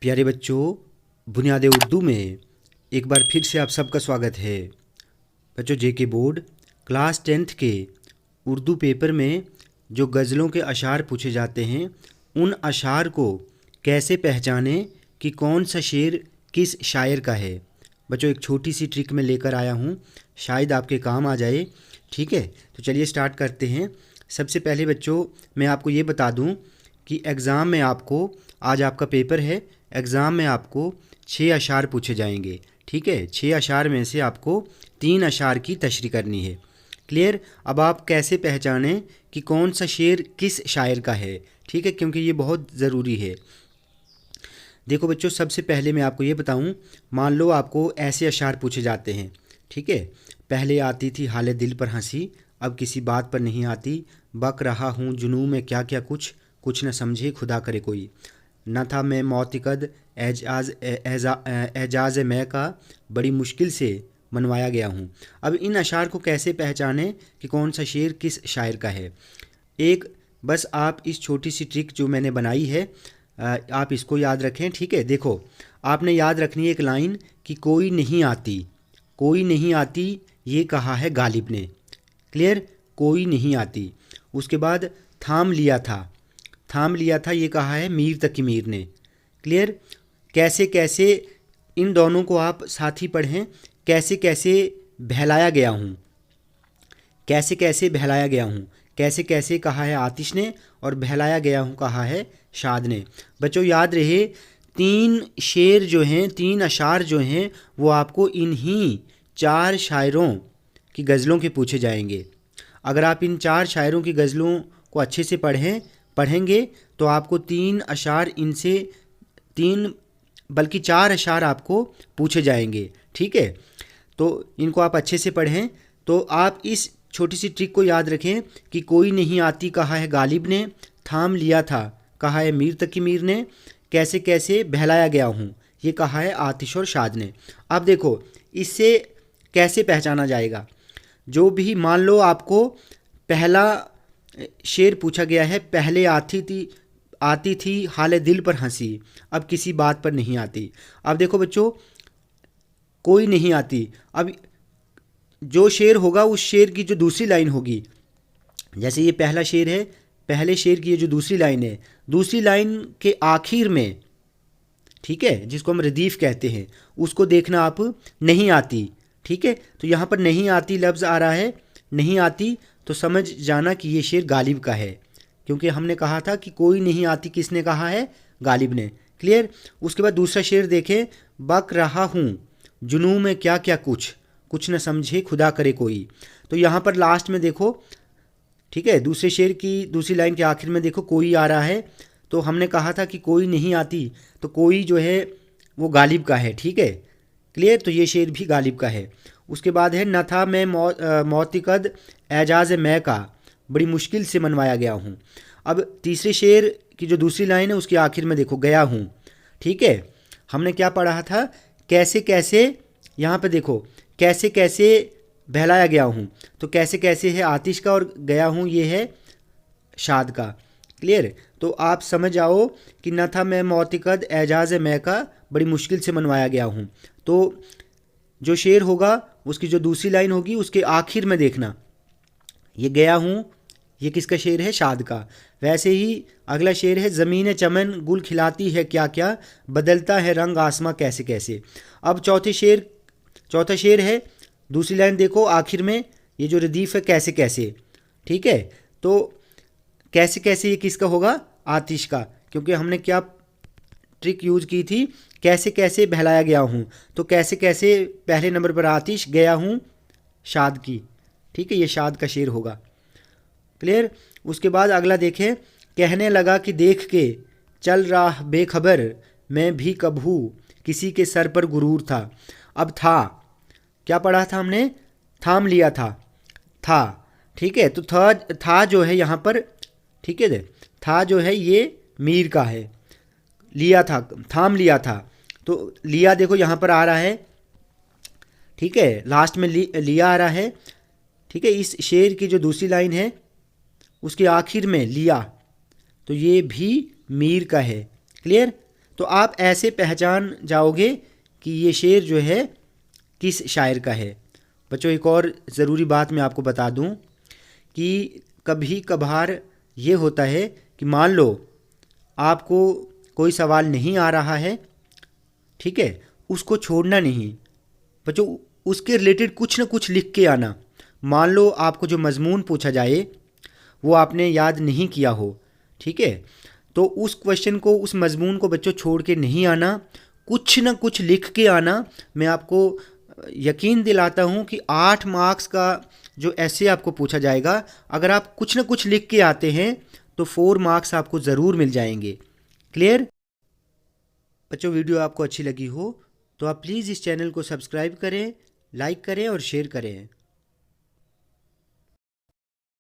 प्यारे बच्चों, बुनियाद उर्दू में एक बार फिर से आप सबका स्वागत है। बच्चों, जेके बोर्ड क्लास 10th के उर्दू पेपर में जो गज़लों के अशार पूछे जाते हैं, उन अशार को कैसे पहचानें कि कौन सा शेर किस शायर का है। बच्चों, एक छोटी सी ट्रिक मैं लेकर आया हूँ, शायद आपके काम आ जाए। ठीक है, तो चलिए स्टार्ट करते हैं। सबसे पहले बच्चों, मैं आपको ये बता दूँ कि एग्ज़ाम में आपको, आज आपका पेपर है, एग्ज़ाम में आपको 6 अशार पूछे जाएंगे। ठीक है, 6 अशार में से आपको 3 अशार की तशरीह करनी है। क्लियर? अब आप कैसे पहचानें कि कौन सा शेर किस शायर का है? ठीक है, क्योंकि ये बहुत ज़रूरी है। देखो बच्चों, सबसे पहले मैं आपको ये बताऊं, मान लो आपको ऐसे अशार पूछे जाते हैं। ठीक है, पहले आती थी हाले दिल पर हंसी, अब किसी बात पर नहीं आती, बक रहा हूँ जुनून में क्या क्या कुछ, कुछ न समझे खुदा करे कोई, न था मैं मौतिकद एजाज मैं का, बड़ी मुश्किल से मनवाया गया हूँ। अब इन अशार को कैसे पहचानें कि कौन सा शेर किस शायर का है? एक बस आप इस छोटी सी ट्रिक जो मैंने बनाई है, आप इसको याद रखें। ठीक है, देखो, आपने याद रखनी है एक लाइन कि कोई नहीं आती, कोई नहीं आती ये कहा है गालिब ने। क्लियर? कोई नहीं आती। उसके बाद थाम लिया था, थाम लिया था ये कहा है मीर तकी मीर ने। क्लियर? कैसे कैसे, इन दोनों को आप साथ ही पढ़ें। कैसे कैसे बहलाया गया हूँ, कैसे कैसे बहलाया गया हूँ, कैसे कैसे कहा है आतिश ने, और बहलाया गया हूँ कहा है शाद ने। बच्चों, याद रहे, 3 शेर जो हैं, 3 अशार जो हैं, वो आपको इन्हीं 4 शायरों की गज़लों के पूछे जाएंगे। अगर आप इन 4 शायरों की गज़लों को अच्छे से पढ़ेंगे तो आपको 3 अशार इनसे 3 बल्कि 4 अशार आपको पूछे जाएंगे। ठीक है, तो इनको आप अच्छे से पढ़ें। तो आप इस छोटी सी ट्रिक को याद रखें कि कोई नहीं आती कहा है गालिब ने, थाम लिया था कहा है मीर तकी मीर ने, कैसे कैसे बहलाया गया हूँ ये कहा है आतिश और शाद ने। अब देखो, इससे कैसे पहचाना जाएगा? जो भी, मान लो आपको पहला शेर पूछा गया है, पहले आती थी हाले दिल पर हंसी, अब किसी बात पर नहीं आती। अब देखो बच्चों, कोई नहीं आती, अब जो शेर होगा उस शेर की जो दूसरी लाइन होगी, जैसे ये पहला शेर है, पहले शेर की ये जो दूसरी लाइन है, दूसरी लाइन के आखिर में, ठीक है, जिसको हम रदीफ कहते हैं, उसको देखना आप, नहीं आती। ठीक है, तो यहाँ पर नहीं आती लफ्ज़ आ रहा है, नहीं आती, तो समझ जाना कि ये शेर गालिब का है, क्योंकि हमने कहा था कि कोई नहीं आती किसने कहा है? गालिब ने। क्लियर? उसके बाद दूसरा शेर देखें, बक रहा हूँ जुनून में क्या क्या कुछ, कुछ न समझे खुदा करे कोई। तो यहाँ पर लास्ट में देखो, ठीक है, दूसरे शेर की दूसरी लाइन के आखिर में देखो कोई आ रहा है, तो हमने कहा था कि कोई नहीं आती, तो कोई जो है वो गालिब का है। ठीक है, क्लियर? तो ये शेर भी गालिब का है। उसके बाद है, न था मैं मौतिकद एजाज मैं का, बड़ी मुश्किल से मनवाया गया हूँ। अब तीसरे शेर की जो दूसरी लाइन है उसके आखिर में देखो गया हूँ। ठीक है, हमने क्या पढ़ा था? कैसे कैसे, यहाँ पे देखो, कैसे कैसे बहलाया गया हूँ, तो कैसे कैसे है आतिश का और गया हूँ ये है शाद का। क्लियर? तो आप समझ आओ कि न था मैं मौतिकद एजाज मैं का, बड़ी मुश्किल से मनवाया गया हूँ। तो जो शेर होगा उसकी जो दूसरी लाइन होगी उसके आखिर में देखना, ये गया हूँ, ये किसका शेर है? शाद का। वैसे ही अगला शेर है, ज़मीन चमन गुल खिलाती है क्या क्या, बदलता है रंग आसमां कैसे कैसे। अब चौथा शेर है, दूसरी लाइन देखो आखिर में, ये जो रदीफ है कैसे कैसे। ठीक है, तो कैसे कैसे ये किसका होगा? आतिश का, क्योंकि हमने क्या ट्रिक यूज़ की थी? कैसे कैसे बहलाया गया हूँ, तो कैसे कैसे पहले नंबर पर आतिश, गया हूँ शाद की। ठीक है, ये शाद का शेर होगा। क्लियर? उसके बाद अगला देखें, कहने लगा कि देख के चल रहा बेखबर, मैं भी कभू किसी के सर पर गुरूर था। अब था, क्या पढ़ा था हमने? थाम लिया था। ठीक है, तो था जो है यहाँ पर, ठीक है, था जो है ये मीर का है, लिया था, थाम लिया था, तो लिया देखो यहाँ पर आ रहा है। ठीक है, लास्ट में लिया आ रहा है। ठीक है, इस शेर की जो दूसरी लाइन है उसके आखिर में लिया, तो ये भी मीर का है। क्लियर? तो आप ऐसे पहचान जाओगे कि ये शेर जो है किस शायर का है। बच्चों एक और ज़रूरी बात मैं आपको बता दूं कि कभी कभार ये होता है कि मान लो आपको कोई सवाल नहीं आ रहा है, ठीक है, उसको छोड़ना नहीं बच्चों, उसके रिलेटेड कुछ ना कुछ लिख के आना। मान लो आपको जो मजमून पूछा जाए वो आपने याद नहीं किया हो, ठीक है, तो उस क्वेश्चन को, उस मजमून को बच्चों छोड़ के नहीं आना, कुछ ना कुछ लिख के आना। मैं आपको यकीन दिलाता हूँ कि 8 मार्क्स का जो ऐसे आपको पूछा जाएगा, अगर आप कुछ ना कुछ लिख के आते हैं तो 4 मार्क्स आपको ज़रूर मिल जाएंगे। क्लियर? बच्चों वीडियो आपको अच्छी लगी हो तो आप प्लीज़ इस चैनल को सब्सक्राइब करें, लाइक करें और शेयर करें।